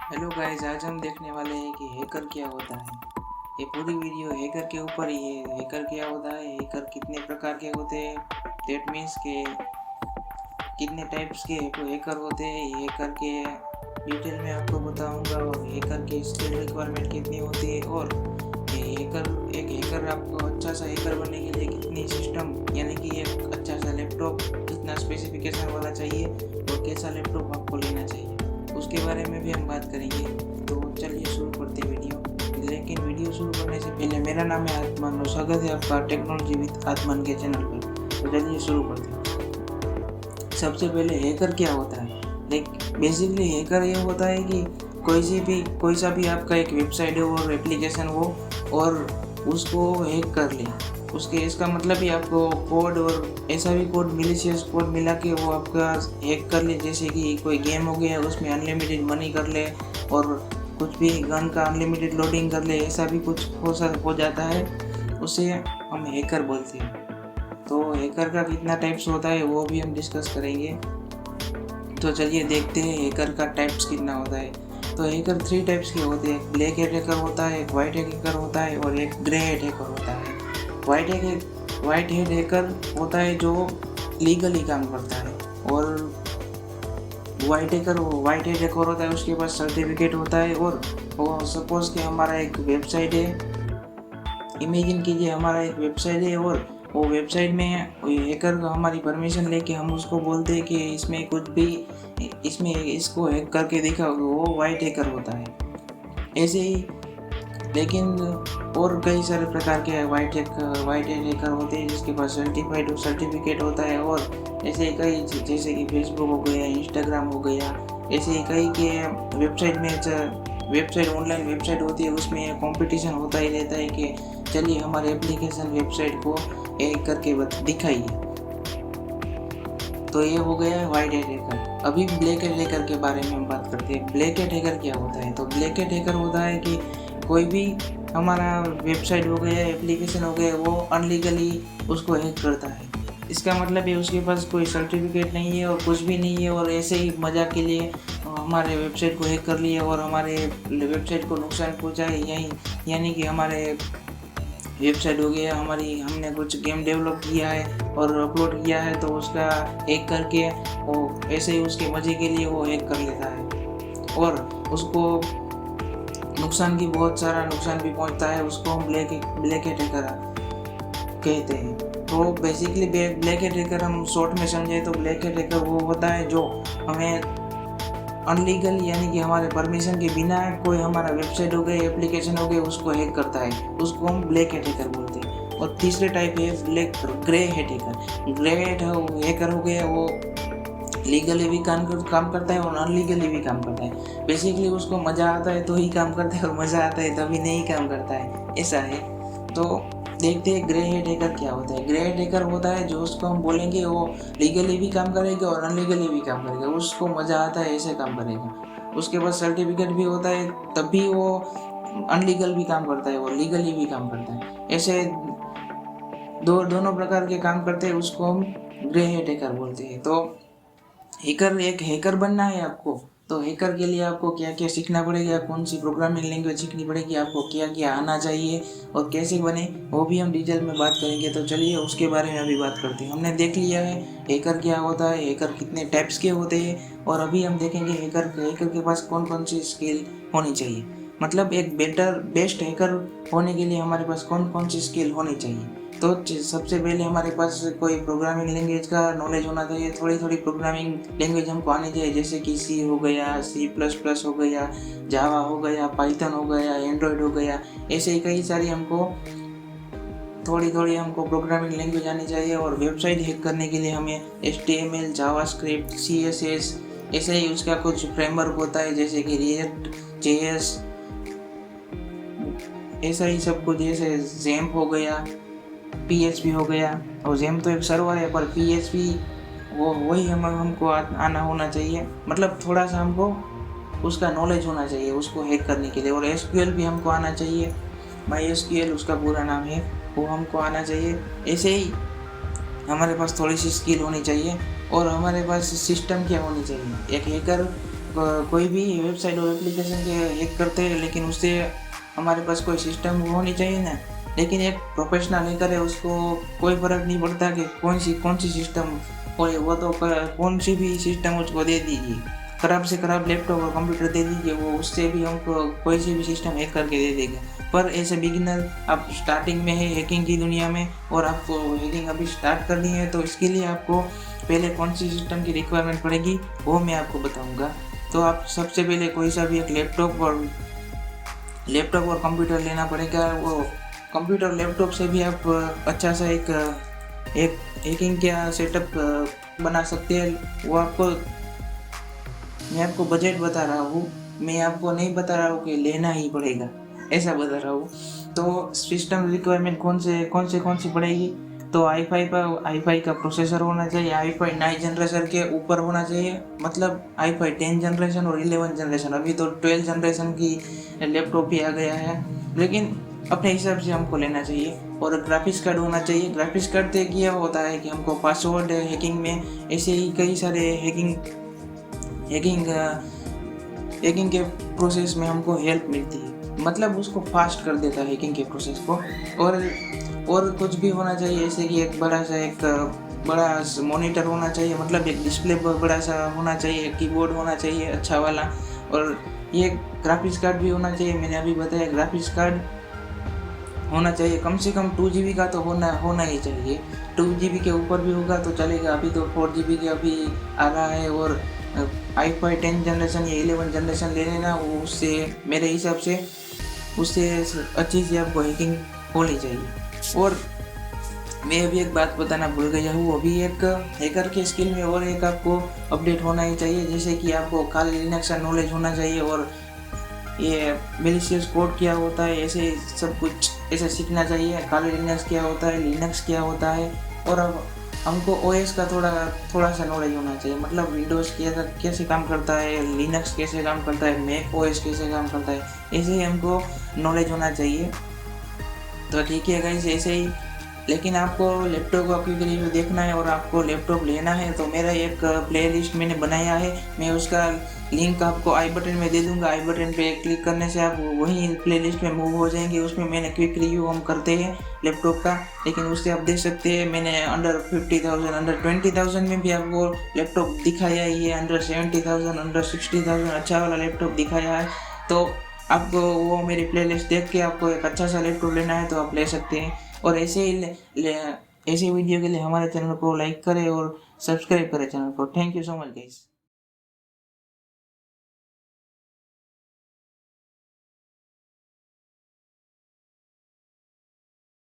Hello guys, आज हम देखने वाले हैं कि हैकर क्या होता है। ये पूरी वीडियो हैकर के ऊपर ही है। हैकर क्या होता है, हैकर कितने प्रकार के होते हैं, दैट मीन्स के कितने टाइप्स के हैकर होते हैं, हैकर के डिटेल में आपको बताऊंगा। और हैकर की स्किल रिक्वायरमेंट कितनी होती है, और एक हैकर आपको अच्छा सा हैकर बनने के लिए कितनी सिस्टम यानी कि एक अच्छा सा लैपटॉप कितना स्पेसिफिकेशन वाला चाहिए और कैसा लैपटॉप आपको लेना चाहिए, उसके बारे में भी हम बात करेंगे। तो चलिए शुरू करते हैं वीडियो। लेकिन वीडियो शुरू करने से पहले मेरा नाम है आत्मन और स्वागत है आपका टेक्नोलॉजी विद आत्मन के चैनल पर। तो चलिए शुरू करते हैं। सबसे पहले हैकर क्या होता है। बेसिकली हैकर ये होता है कि कोई सा भी आपका एक वेबसाइट हो और एप्लीकेशन हो और उसको हैक कर ले। उसके इसका मतलब ही आपको कोड और ऐसा भी कोड मिलीशियस कोड मिला के वो आपका हैक कर ले। जैसे कि कोई गेम हो गया, उसमें अनलिमिटेड मनी कर ले और कुछ भी गन का अनलिमिटेड लोडिंग कर ले, ऐसा भी कुछ हो जाता है, उसे हम हैकर बोलते हैं। तो हैकर का कितना टाइप्स होता है वो भी हम डिस्कस करेंगे। तो चलिए देखते हैं हैकर का टाइप्स कितना होता है। तो हैकर 3 टाइप्स के होते हैं। एक ब्लैक हैट हैकर होता है, एक वाइट हैकर होता है और एक ग्रे हैट हैकर होता है। वाइट हैट हैकर होता है जो लीगली काम करता है, और वाइट हैट हैकर होता है उसके पास सर्टिफिकेट होता है। और वो सपोज कि हमारा एक वेबसाइट है, इमेजिन कीजिए हमारा एक वेबसाइट है और वो वेबसाइट में हैकर को हमारी परमिशन लेके हम उसको बोलते हैं कि इसमें कुछ भी इसमें इसको हैक करके दिखाओ, वो वाइट हैकर होता है। ऐसे ही लेकिन और कई सारे प्रकार के वाइट हैकर होते हैं जिसके पास सर्टिफिकेट होता है। और ऐसे कई जैसे कि फेसबुक हो गया, इंस्टाग्राम हो गया, ऐसे ही कई के वेबसाइट ऑनलाइन वेबसाइट होती है, उसमें कंपटीशन होता ही रहता है कि चलिए हमारे एप्लीकेशन वेबसाइट को हैक करके दिखाइए। तो ये हो गया वाइट हैट हैकर। अभी ब्लैक हैट हैकर के बारे में हम बात करते हैं। ब्लैक हैट हैकर क्या होता है। तो ब्लैक हैट हैकर होता है कि कोई भी हमारा वेबसाइट हो गया, एप्लीकेशन हो गया, वो अनलीगली उसको हैक करता है। इसका मतलब है उसके पास कोई सर्टिफिकेट नहीं है और कुछ भी नहीं है, और ऐसे ही मजाक के लिए हमारे वेबसाइट को हैक कर लिया और हमारे वेबसाइट को नुकसान पहुंचाए। यही यानी कि हमारे वेबसाइट हो गया, हमने कुछ गेम डेवलप किया है और अपलोड किया है, तो उसका हैक करके वो ऐसे ही उसके मज़े के लिए वो हैक कर लेता है और उसको बहुत सारा नुकसान भी पहुंचता है। उसको हम ब्लैक हैट हैकर कहते हैं। तो बेसिकली ब्लैक हैट हैकर हम शॉर्ट में समझे तो ब्लैक हैट हैकर वो होता है जो हमें अनलीगल यानी कि हमारे परमिशन के बिना कोई हमारा वेबसाइट हो गया, एप्लीकेशन हो गया, उसको हैक करता है, उसको हम ब्लैक हैट हैकर बोलते हैं। और तीसरे टाइप है grey hat hacker. Grey hat hacker हो गया, वो लीगली भी काम करता है और अनलीगली भी काम करता है। बेसिकली उसको मज़ा आता है तो ही काम करता है और मज़ा आता है तभी नहीं काम करता है, ऐसा है। तो देखते हैं ग्रे हेड हैकर क्या होता है। ग्रे हेड हैकर होता है जो उसको हम बोलेंगे वो लीगली भी काम करेगा और अनलीगली भी काम करेगा, उसको मज़ा आता है ऐसे काम करेगा। उसके पास सर्टिफिकेट भी होता है तब भी वो अनलीगल भी काम करता है और लीगली भी काम करता है। ऐसे दोनों प्रकार के काम करते हैं, उसको हम ग्रे हेड हैकर बोलते हैं। तो एक हैकर बनना है आपको, तो हैकर के लिए आपको क्या क्या सीखना पड़ेगा, कौन सी प्रोग्रामिंग लैंग्वेज सीखनी पड़ेगी, आपको क्या क्या आना चाहिए और कैसे बने, वो भी हम डिटेल में बात करेंगे। तो चलिए उसके बारे में अभी बात करते हैं। हमने देख लिया है हैकर क्या होता है, हैकर कितने टाइप्स के होते हैं, और अभी हम देखेंगे हैकर के पास कौन कौन सी स्किल होनी चाहिए। मतलब एक बेस्ट हैकर होने के लिए हमारे पास कौन कौन सी स्किल होनी चाहिए। तो सबसे पहले हमारे पास कोई प्रोग्रामिंग लैंग्वेज का नॉलेज होना चाहिए। थोड़ी प्रोग्रामिंग लैंग्वेज हमको आनी चाहिए, जैसे कि सी हो गया, C++ हो गया, जावा हो गया, पाइथन हो गया, एंड्रॉयड हो गया, ऐसे ही कई सारी थोड़ी हमको प्रोग्रामिंग लैंग्वेज आनी चाहिए। और वेबसाइट हैक करने के लिए हमें HTML, जावास्क्रिप्ट, CSS, ऐसे ही उसका कुछ फ्रेमवर्क होता है जैसे कि रिएक्ट JS, ऐसा ही सब कुछ, जैसे ज़ैम्प हो गया, PHP हो गया। और जेम तो एक सर्वर है, पर PHP वही हमको आना होना चाहिए। मतलब थोड़ा सा हमको उसका नॉलेज होना चाहिए उसको हैक करने के लिए। और SQL भी हमको आना चाहिए, MySQL उसका पूरा नाम है, वो हमको आना चाहिए। ऐसे ही हमारे पास थोड़ी सी स्किल होनी चाहिए। और हमारे पास सिस्टम क्या होनी चाहिए। एक हैकर कोई भी वेबसाइट और एप्लीकेशन के हैक करते हैं, लेकिन उससे हमारे पास कोई सिस्टम होनी चाहिए ना। लेकिन एक प्रोफेशनल हैकर है, उसको कोई फ़र्क नहीं पड़ता कि कौन सी सिस्टम, और वो तो कौन सी भी सिस्टम उसको दे दीजिए, ख़राब से ख़राब लैपटॉप और कंप्यूटर दे दीजिए, वो उससे भी हमको कोई सी भी सिस्टम हैक करके दे देगा। पर ऐसे बिगिनर आप स्टार्टिंग में है हैकिंग की दुनिया में, और आपको हैकिंग अभी स्टार्ट करनी है, तो इसके लिए आपको पहले कौन सी सिस्टम की रिक्वायरमेंट पड़ेगी वो मैं आपको बताऊंगा। तो आप सबसे पहले कोई सा भी एक लैपटॉप और कंप्यूटर लेना पड़ेगा। वो कंप्यूटर लैपटॉप से भी आप अच्छा सा एक हैकिंग का सेटअप बना सकते हैं। वो आपको, मैं आपको बजट बता रहा हूँ, मैं आपको नहीं बता रहा हूँ कि लेना ही पड़ेगा, ऐसा बता रहा हूँ। तो सिस्टम रिक्वायरमेंट कौन सी पड़ेगी, तो i5 का प्रोसेसर होना चाहिए, i5 9 जनरेशन के ऊपर होना चाहिए, मतलब i5 10 जनरेशन और 11 जनरेशन। अभी तो 12 जनरेशन की लैपटॉप ही आ गया है, लेकिन अपने हिसाब से हमको लेना चाहिए। और ग्राफिक्स कार्ड होना चाहिए। ग्राफिक्स कार्ड से क्या होता है कि हमको पासवर्ड हैकिंग में, ऐसे ही कई सारे हैकिंग के प्रोसेस में हमको हेल्प मिलती है, मतलब उसको फास्ट कर देता है हैकिंग के प्रोसेस को। और कुछ भी होना चाहिए, जैसे कि एक बड़ा मॉनिटर होना चाहिए, मतलब एक डिस्प्ले बड़ा सा होना चाहिए, कीबोर्ड होना चाहिए अच्छा वाला, और ये ग्राफिक्स कार्ड भी होना चाहिए। मैंने अभी बताया ग्राफिक्स कार्ड होना चाहिए, कम से कम 2 GB का तो होना ही चाहिए। 2 GB के ऊपर भी होगा तो चलेगा। अभी तो 4 GB के अभी आ रहा है, और i5 10 जनरेशन या 11 जनरेशन ले लेना, उससे मेरे हिसाब से उससे अच्छी सी आपको हैकिंग होनी चाहिए। और मैं अभी एक बात बताना भूल गया हूँ, अभी एक हैकर के स्किल में और एक आपको अपडेट होना ही चाहिए, जैसे कि आपको खाली लिनक्स का नॉलेज होना चाहिए, और ये मेलिशियस कोड क्या होता है, ऐसे सब कुछ ऐसे सीखना चाहिए। खाली लिनक्स क्या होता है, लिनक्स क्या होता है, और अब हमको ओएस का थोड़ा सा नॉलेज होना चाहिए, मतलब विंडोज़ कैसे काम करता है, लिनक्स कैसे काम करता है, मैक ओएस कैसे काम करता है, ऐसे ही हमको नॉलेज होना चाहिए। तो ठीक है गाइस, ऐसे ही। लेकिन आपको लैपटॉप का क्विक रिव्यू देखना है और आपको लैपटॉप लेना है, तो मेरा एक प्लेलिस्ट मैंने बनाया है, मैं उसका लिंक आपको आई बटन में दे दूंगा। आई बटन पे क्लिक करने से आप वही प्लेलिस्ट में मूव हो जाएंगे। उसमें मैंने क्विक रिव्यू हम करते हैं लैपटॉप का, लेकिन उससे आप देख सकते हैं मैंने अंडर 50,000 अंडर 20,000 में भी आपको लैपटॉप दिखाया ही है, अंडर 70,000 अंडर 60,000 अच्छा वाला लैपटॉप दिखाया है। तो आपको वो मेरी प्लेलिस्ट देख के आपको एक अच्छा सा लैपटॉप लेना है तो आप ले सकते हैं। और ऐसे वीडियो के लिए हमारे चैनल को लाइक करें और सब्सक्राइब करें चैनल को। Thank you so much guys.